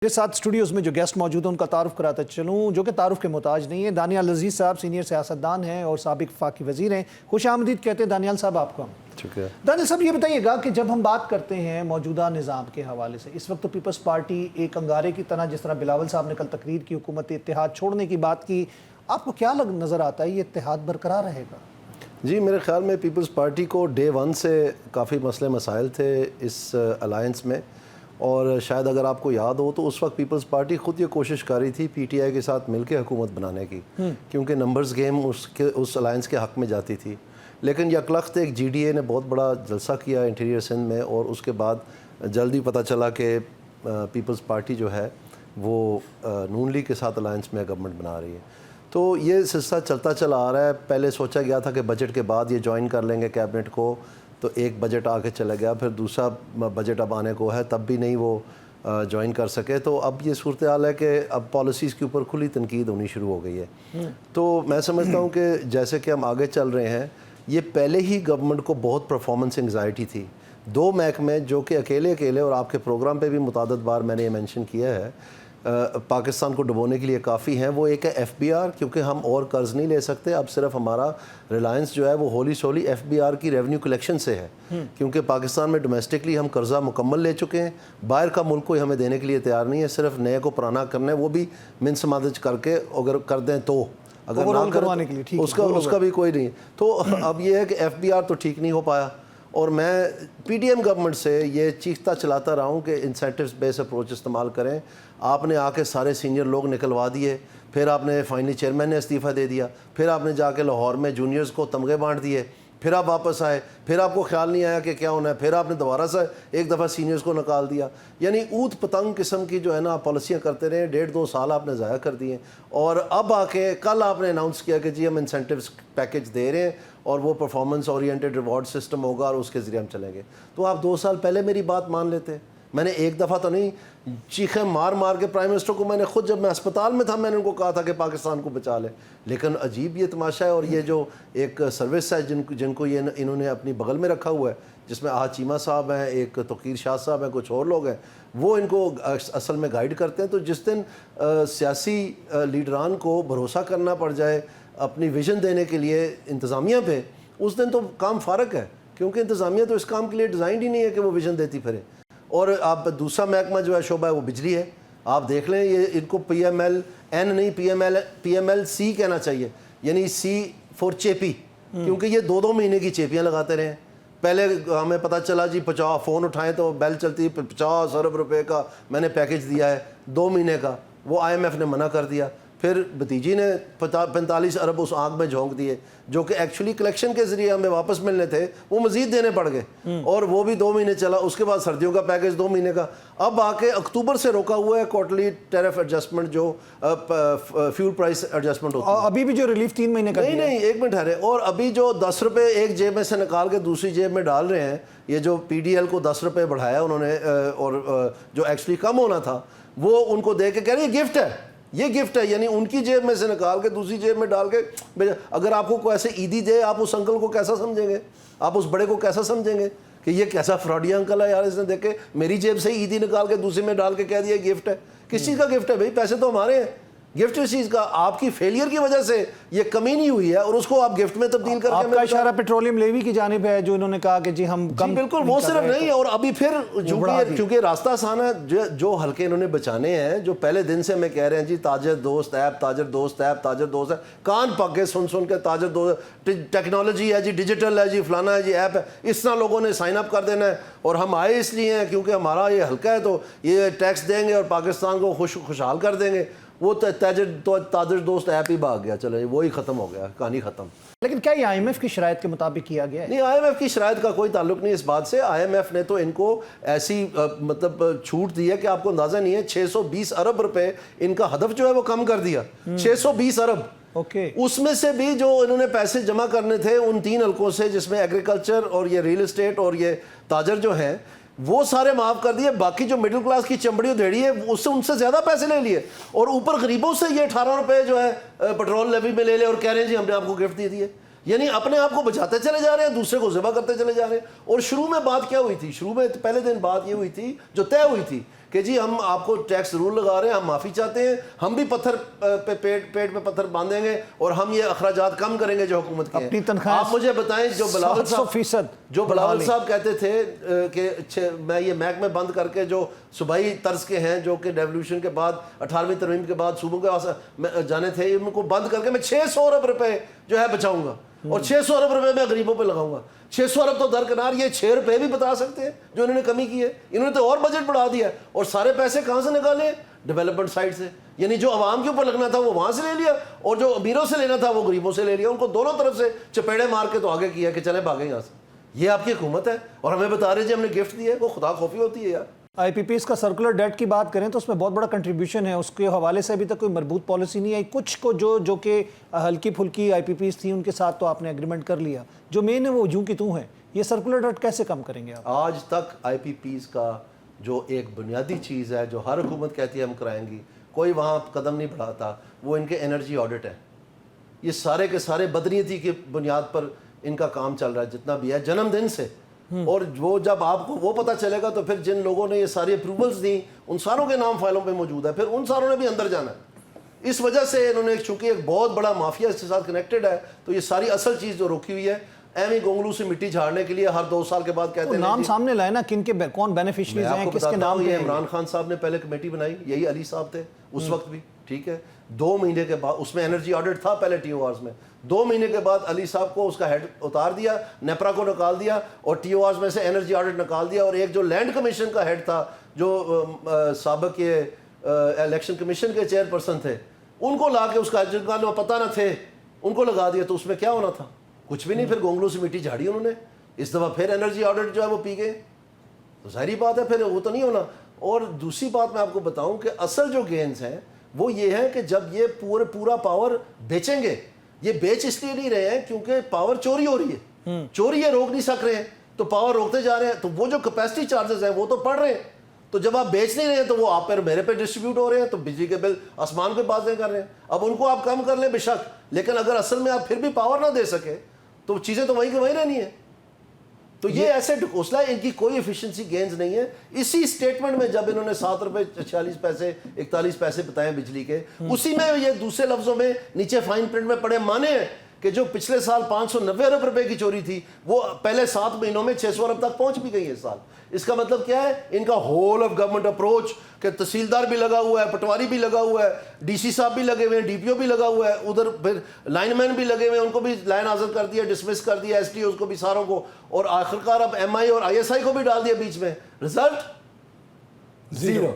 میرے ساتھ اسٹوڈیوز میں جو گیسٹ موجود ہیں ان کا تعارف کراتا چلوں، جو کہ تعارف کے محتاج نہیں ہے۔ دانیال عزیز صاحب سینئر سیاستدان ہیں اور سابق وفاقی وزیر ہیں۔ خوش آمدید کہتے ہیں دانیال صاحب آپ کو ہم۔ شکریہ۔ دانیال صاحب یہ بتائیے گا کہ جب ہم بات کرتے ہیں موجودہ نظام کے حوالے سے، اس وقت تو پیپلز پارٹی ایک انگارے کی طرح، جس طرح بلاول صاحب نے کل تقریر کی، حکومت اتحاد چھوڑنے کی بات کی، آپ کو کیا نظر آتا ہے یہ اتحاد برقرار رہے گا؟ جی میرے خیال میں پیپلز پارٹی کو ڈے ون سے کافی مسئلے مسائل تھے اس الائنس میں، اور شاید اگر آپ کو یاد ہو تو اس وقت پیپلز پارٹی خود یہ کوشش کر رہی تھی پی ٹی آئی کے ساتھ مل کے حکومت بنانے کی، کیونکہ نمبرز گیم اس الائنس کے حق میں جاتی تھی۔ لیکن یکلخت ایک جی ڈی اے نے بہت بڑا جلسہ کیا انٹیریئر سندھ میں، اور اس کے بعد جلدی پتہ چلا کہ پیپلز پارٹی جو ہے وہ نون لیگ کے ساتھ الائنس میں گورنمنٹ بنا رہی ہے۔ تو یہ سلسلہ چلتا چلا آ رہا ہے۔ پہلے سوچا گیا تھا کہ بجٹ کے بعد یہ جوائن کر لیں گے کیبنٹ کو، تو ایک بجٹ آ کے چلا گیا، پھر دوسرا بجٹ اب آنے کو ہے، تب بھی نہیں وہ جوائن کر سکے۔ تو اب یہ صورتحال ہے کہ اب پالیسیز کے اوپر کھلی تنقید ہونی شروع ہو گئی ہے۔ تو میں سمجھتا ہوں کہ جیسے کہ ہم آگے چل رہے ہیں، یہ پہلے ہی گورنمنٹ کو بہت پرفارمنس انگزائٹی تھی۔ دو محکمے جو کہ اکیلے اور آپ کے پروگرام پہ بھی متعدد بار میں نے یہ مینشن کیا ہے پاکستان کو ڈبونے کے لیے کافی ہیں، وہ ایک ہے ایف بی آر، کیونکہ ہم اور قرض نہیں لے سکتے، اب صرف ہمارا ریلائنس جو ہے وہ ہولی سولی ایف بی آر کی ریونیو کلیکشن سے ہے، کیونکہ پاکستان میں ڈومیسٹکلی ہم قرضہ مکمل لے چکے ہیں، باہر کا ملک کوئی ہمیں دینے کے لیے تیار نہیں ہے، صرف نئے کو پرانا کرنا ہے، وہ بھی من سمادج کر کے اگر کر دیں تو، اگر نہ کروانے کے لیے اس کا بھی کوئی نہیں۔ تو اب یہ ہے کہ ایف بی آر تو ٹھیک نہیں ہو پایا، اور میں پی ڈی ایم گورنمنٹ سے یہ چیختا چلاتا رہا ہوں کہ انسینٹیوز بیس اپروچ استعمال کریں۔ آپ نے آ کے سارے سینئر لوگ نکلوا دیے، پھر آپ نے فائنلی چیئرمین نے استعفیٰ دے دیا، پھر آپ نے جا کے لاہور میں جونیئرز کو تمغے بانٹ دیے، پھر آپ واپس آئے، پھر آپ کو خیال نہیں آیا کہ کیا ہونا ہے، پھر آپ نے دوبارہ سے ایک دفعہ سینئرز کو نکال دیا۔ یعنی اوت پتنگ قسم کی جو ہے نا پالیسیاں کرتے رہے، 1.5-2 سال آپ نے ضائع کر دیے، اور اب آ کے کل آپ نے اناؤنس کیا کہ جی ہم انسینٹیوز پیکیج دے رہے ہیں اور وہ پرفارمنس اورینٹڈ ریوارڈ سسٹم ہوگا اور اس کے ذریعے ہم چلیں گے۔ تو آپ 2 سال پہلے میری بات مان لیتے۔ میں نے ایک دفعہ تو نہیں، چیخیں مار کے پرائم منسٹر کو میں نے خود، جب میں اسپتال میں تھا، میں نے ان کو کہا تھا کہ پاکستان کو بچا لیں۔ لیکن عجیب یہ تماشا ہے، اور یہ جو ایک سروس ہے جن کو یہ انہوں نے اپنی بغل میں رکھا ہوا ہے، جس میں آج چیمہ صاحب ہیں، ایک توقیر شاہ صاحب ہیں، کچھ اور لوگ ہیں، وہ ان کو اصل میں گائیڈ کرتے ہیں۔ تو جس دن سیاسی لیڈران کو بھروسہ کرنا پڑ جائے اپنی ویژن دینے کے لیے انتظامیہ پہ، اس دن تو کام فارغ ہے، کیونکہ انتظامیہ تو اس کام کے لیے ڈیزائنڈ ہی نہیں ہے کہ وہ ویژن دیتی پھرے۔ اور آپ دوسرا محکمہ جو ہے شعبہ ہے وہ بجلی ہے، آپ دیکھ لیں، یہ ان کو پی ایم ایل این نہیں، پی ایم ایل سی کہنا چاہیے، یعنی سی فور چیپی، کیونکہ یہ 2 مہینے کی چیپیاں لگاتے رہے ہیں۔ پہلے ہمیں پتہ چلا جی 50 فون اٹھائیں تو بیل چلتی، 50 ارب روپے کا میں نے پیکج دیا ہے 2 مہینے کا، وہ آئی ایم ایف نے منع کر دیا۔ پھر بھتیجی نے 45 ارب اس آنکھ میں جھونک دیے، جو کہ ایکچولی کلیکشن کے ذریعے ہمیں واپس ملنے تھے، وہ مزید دینے پڑ گئے، اور وہ بھی 2 مہینے چلا۔ اس کے بعد سردیوں کا پیکج 2 مہینے کا، اب آ کے اکتوبر سے روکا ہوا ہے کوارٹرلی ٹیرف ایڈجسٹمنٹ، جو فیول پرائس ایڈجسٹمنٹ ہوتا ہے۔ ابھی بھی جو ریلیف 3 مہینے کا نہیں 1 منٹ ٹھہرے، اور ابھی جو 10 روپے ایک جیب میں سے نکال کے دوسری جیب میں ڈال رہے ہیں، یہ جو پی ڈی ایل کو 10 روپے بڑھایا انہوں نے، اور جو ایکچولی کم ہونا تھا وہ ان کو دے کے کہہ رہے ہیں گفٹ ہے، یہ گفٹ ہے، یعنی ان کی جیب میں سے نکال کے دوسری جیب میں ڈال کے۔ اگر آپ کو کوئی ایسے عیدی دے، آپ اس انکل کو کیسا سمجھیں گے؟ آپ اس بڑے کو کیسا سمجھیں گے کہ یہ کیسا فراڈیا انکل ہے یار، اس نے دیکھے میری جیب سے عیدی نکال کے دوسری میں ڈال کے کہہ دیا گفٹ ہے۔ کس چیز کا گفٹ ہے بھائی؟ پیسے تو ہمارے ہیں، گفٹ اس چیز کا آپ کی فیلئر کی وجہ سے یہ کمی نہیں ہوئی ہے، اور اس کو آپ گفٹ میں تبدیل کر کے۔ آپ کا اشارہ پیٹرولیم لیوی کی جانب ہے، جو انہوں نے کہا کہ جی ہم کم، بالکل، وہ صرف نہیں، اور ابھی پھر کیونکہ راستہ آسان ہے، جو حلقے انہوں نے بچانے ہیں، جو پہلے دن سے ہمیں کہہ رہے ہیں جی تاجر دوست ایپ، تاجر دوست ایپ، تاجر دوست ہے، کان پک گئے سن کے تاجر دوست، ٹیکنالوجی ہے جی، ڈیجیٹل ہے جی، فلانا ہے جی، ایپ ہے، اس طرح لوگوں نے سائن اپ کر دینا ہے، اور ہم آئے اس لیے ہیں کیونکہ ہمارا یہ حلقہ ہے، تو یہ ٹیکس دیں گے اور پاکستان کو خوشحال کر دیں گے۔ وہ تاجر دوست ایپ ہی بھاگ گیا، چلو وہی ختم ہو گیا، کہانی ختم۔ لیکن کیا یہ آئی ایم ایف کی شرائط کے مطابق کیا گیا ہے؟ نہیں، آئی ایم ایف کی شرائط کا کوئی تعلق نہیں اس بات سے۔ آئی ایم ایف نے تو ان کو ایسی مطلب چھوٹ دی ہے کہ آپ کو اندازہ نہیں ہے، 620 ارب روپے ان کا ہدف جو ہے وہ کم کر دیا، 620 ارب۔ اس میں سے بھی جو انہوں نے پیسے جمع کرنے تھے ان 3 حلقوں سے، جس میں ایگریکلچر اور یہ ریل اسٹیٹ اور یہ تاجر جو ہیں، وہ سارے معاف کر دیے۔ باقی جو مڈل کلاس کی چمڑی ادھیڑی ہے اس سے ان سے زیادہ پیسے لے لیے، اور اوپر غریبوں سے یہ 18 روپے جو ہے پیٹرول لیوی میں لے لے، اور کہہ رہے ہیں جی ہم نے آپ کو گفٹ دے دیے۔ یعنی اپنے آپ کو بچاتے چلے جا رہے ہیں، دوسرے کو ذبح کرتے چلے جا رہے ہیں۔ اور شروع میں بات کیا ہوئی تھی؟ شروع میں پہلے دن بات یہ ہوئی تھی جو طے ہوئی تھی کہ جی ہم آپ کو ٹیکس ضرور لگا رہے ہیں, ہم معافی چاہتے ہیں, ہم بھی پتھر پہ پیٹ پہ پتھر باندھیں گے اور ہم یہ اخراجات کم کریں گے جو حکومت کے ہیں. اپنی تنخواہ آپ مجھے بتائیں, جو بلاول صاحب کہتے تھے کہ میں یہ محکمے بند کر کے جو صوبائی طرز کے ہیں جو کہ ریولوشن کے بعد 18ویں ترمیم کے بعد صوبوں کے واسطے جانے تھے, ان کو بند کر کے میں 600 ارب روپے جو ہے بچاؤں گا اور 600 ارب روپے میں غریبوں پہ لگاؤں گا. 600 ارب تو درکنار, یہ 6 روپے بھی بتا سکتے ہیں جو انہوں نے کمی کی ہے. انہوں نے تو اور بجٹ بڑھا دیا اور سارے پیسے کہاں سے نکالے؟ ڈیولپمنٹ سائڈ سے. یعنی جو عوام کے اوپر لگنا تھا وہ وہاں سے لے لیا اور جو امیروں سے لینا تھا وہ غریبوں سے لے لیا. ان کو دونوں طرف سے چپیڑے مار کے تو آگے کیا کہ چلیں بھاگیں یہاں سے. یہ آپ کی حکومت ہے اور ہمیں بتا رہے جی ہم نے گفٹ دیا ہے. وہ خدا خوفی ہوتی ہے یار. آئی پی پی ایس کا سرکولر ڈیٹ کی بات کریں تو اس میں بہت بڑا کنٹریبیوشن ہے, اس کے حوالے سے ابھی تک کوئی مربوط پالیسی نہیں آئی. کچھ کو جو کہ ہلکی پھلکی آئی پی پی ایس تھیں ان کے ساتھ تو آپ نے ایگریمنٹ کر لیا, جو مین ہے وہ یوں کی توں ہے. یہ سرکولر ڈیٹ کیسے کم کریں گے آپ؟ آج تک آئی پی پیز کا جو ایک بنیادی چیز ہے جو ہر حکومت کہتی ہے ہم کرائیں گی, کوئی وہاں قدم نہیں بڑھاتا. وہ ان کے انرجی آڈٹ ہے. یہ سارے کے سارے بدنیتی کی بنیاد پر ان کا کام چل رہا ہے جتنا بھی ہے جنم دن سے. اور وہ جب آپ کو وہ پتہ چلے گا تو پھر جن لوگوں نے یہ ساری اپروولز دیں ان ساروں کے نام فائلوں پہ موجود ہے, پھر ان ساروں نے بھی اندر جانا ہے. اس وجہ سے انہوں نے چونکہ ایک بہت بڑا مافیا اس کے ساتھ کنیکٹڈ ہے تو یہ ساری اصل چیز جو روکی ہوئی ہے ایویں گونگلو سے مٹی جھاڑنے کے لیے ہر 2 سال کے بعد کہتے ہیں نام سامنے لائے نا کن کے کون بینیفیشریز ہیں, کس کے نام. یہ عمران خان صاحب نے پہلے کمیٹی بنائی, یہی علی صاحب تھے اس وقت بھی, ٹھیک ہے. 2 مہینے کے بعد اس میں انرجی آڈٹ تھا پہلے ٹی او آرز میں. 2 مہینے کے بعد علی صاحب کو اس کا ہیڈ اتار دیا, نیپرا کو نکال دیا اور ٹی او آرز میں سے انرجی آڈٹ نکال دیا. اور ایک جو لینڈ کمیشن کا ہیڈ تھا جو سابق الیکشن کمیشن کے چیئر پرسن تھے, ان کو لا کے اس کا جن کا پتہ نہ تھے ان کو لگا دیا. تو اس میں کیا ہونا تھا؟ کچھ بھی نہیں. پھر گونگلو سے مٹی جھاڑی انہوں نے. اس دفعہ پھر انرجی آڈٹ جو ہے وہ پی گئے. تو ظاہری بات ہے پھر وہ تو نہیں ہونا. اور دوسری بات میں آپ کو بتاؤں کہ اصل جو گینز ہیں وہ یہ ہے کہ جب یہ پورا پاور بیچیں گے, یہ بیچ اس لیے نہیں رہے ہیں کیونکہ پاور چوری ہو رہی ہے. چوری یہ روک نہیں سک رہے ہیں تو پاور روکتے جا رہے ہیں. تو وہ جو کیپیسٹی چارجز ہیں وہ تو پڑ رہے ہیں. تو جب آپ بیچ نہیں رہے ہیں تو وہ آپ پہ میرے پہ ڈسٹریبیوٹ ہو رہے ہیں, تو بجلی کے بل آسمان پہ بازیں کر رہے ہیں. اب ان کو آپ کم کر لیں بے شک, لیکن اگر اصل میں آپ پھر بھی پاور نہ دے سکے تو چیزیں تو وہیں کی وہیں رہنی ہیں. تو یہ ایسے ڈھکوسلا ہے, ان کی کوئی ایفیشنسی گینز نہیں ہے. اسی اسٹیٹمنٹ میں جب انہوں نے 7 روپے 46 پیسے 41 پیسے بتائے بجلی کے, اسی میں یہ دوسرے لفظوں میں نیچے فائن پرنٹ میں پڑے مانے ہیں کہ جو پچھلے سال 590 ارب روپے کی چوری تھی وہ پہلے 7 مہینوں میں 600 ارب تک پہنچ بھی گئی ہے اس سال. اس کا مطلب کیا ہے؟ ان کا ہول آف گورنمنٹ اپروچ کہ تحصیلدار بھی لگا ہوا ہے, پٹواری بھی لگا ہوا ہے, ڈی سی صاحب بھی لگے ہوئے ہیں, ڈی پی او بھی لگا ہوا ہے, ادھر پھر لائن مین بھی لگے ہوئے ہیں, ان کو بھی لائن حاضر کر دیا, ڈسمس کر دیا, ایس ٹی اوز کو بھی ساروں کو, اور آخرکار اب ایم آئی اور آئی ایس آئی کو بھی ڈال دیا بیچ میں. رزلٹ 0.